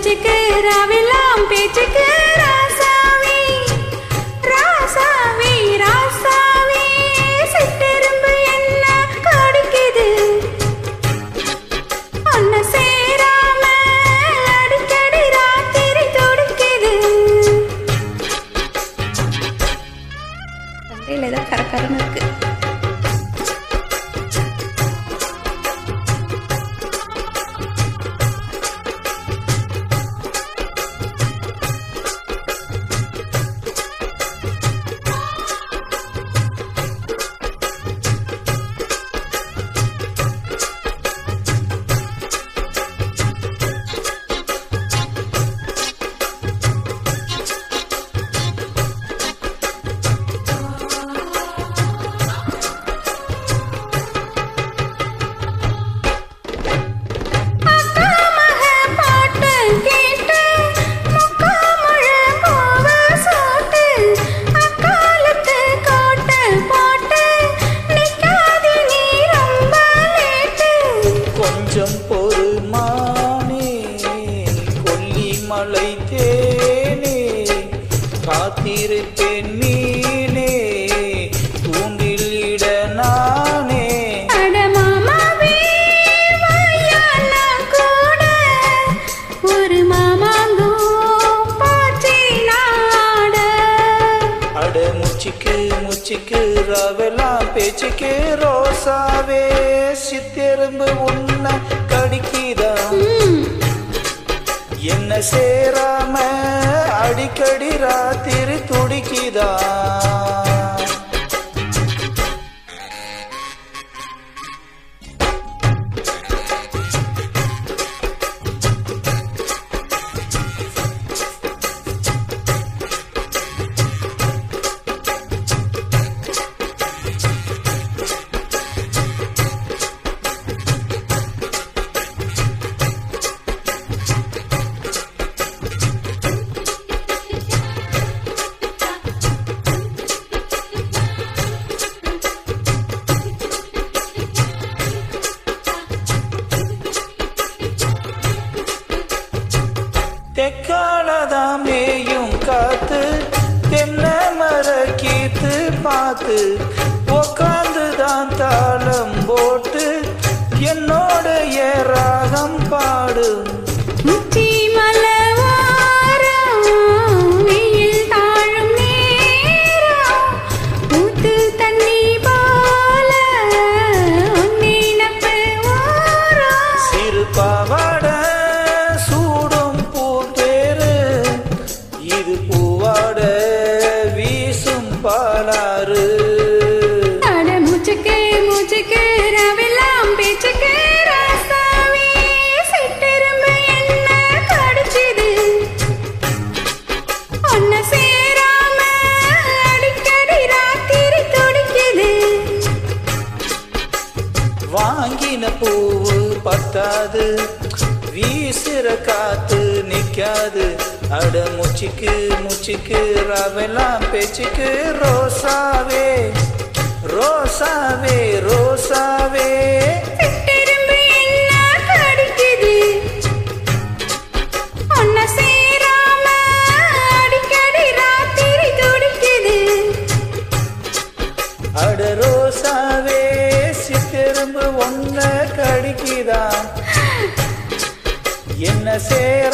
மூச்சுக்கு ராவெல்லாம் பேச்சுக்கு ராசாவி ராசாவி ராசாவி சிட்டெரும்பு என்ன கடிக்குது ஒன்ன சேராம அடிக்கடி ராத்திரி துடிக்குது. தந்தையில் ஏதோ கரகரன்னு இருக்கு. கொஞ்சம் பொறுமானே கொல்லிமலை தேனே காத்திருப்பேன் மீனே தூண்டில் இட நானே. ஒரு மாமாங்கோ பாச்சி நாட அட முச்சிக்கு முச்சிக்கு ராவெல்லாம் பேச்சுக்கு ரோசாவே சித்தெரும்பு உன்ன கடிக்குதா என்ன சேராம அடிக்கடி ராத்திரி துடிக்குதா. தெக்காலதாம் மேயும் காத்து தென்னை மர கீத்து பார்த்து உக்காந்துதான் தாளம் போட்டு என்னோட ராகம் பாடு. முச்சி மலவாரம் வெயில் தாழும் நேரம் ஊத்து தண்ணி போல உன்னினப்பு ஓரம் சிறு பாவாட சூடும் பூத்தேரு இது பூவாட வீசும் பாலாறு. அட மூச்சுக்கு மூச்சுக்கு ராவெல்லாம் பேச்சுக்கு ராசாவி சிட்டெரும்பு என்ன கடிச்சுது ஒன்ன சேராம அடிக்கடி ராத்திரி துடிக்குது. வாங்கின பூவு பத்தாது வீசுற காத்து நிக்காது அட முச்சிக்கு முச்சிக்கு ராவெல்லாம் பேச்சுக்கு ரோசாவே ரோசாவே ரோசாவே சிட்டெரும்பு என்ன கடிக்குது ஒன்ன சேராம அடிக்கடி ராத்திரி துடிக்குது. அட ரோசாவே சித்தெரும்பு ஒன்ன கடிக்குதா என்ன சேர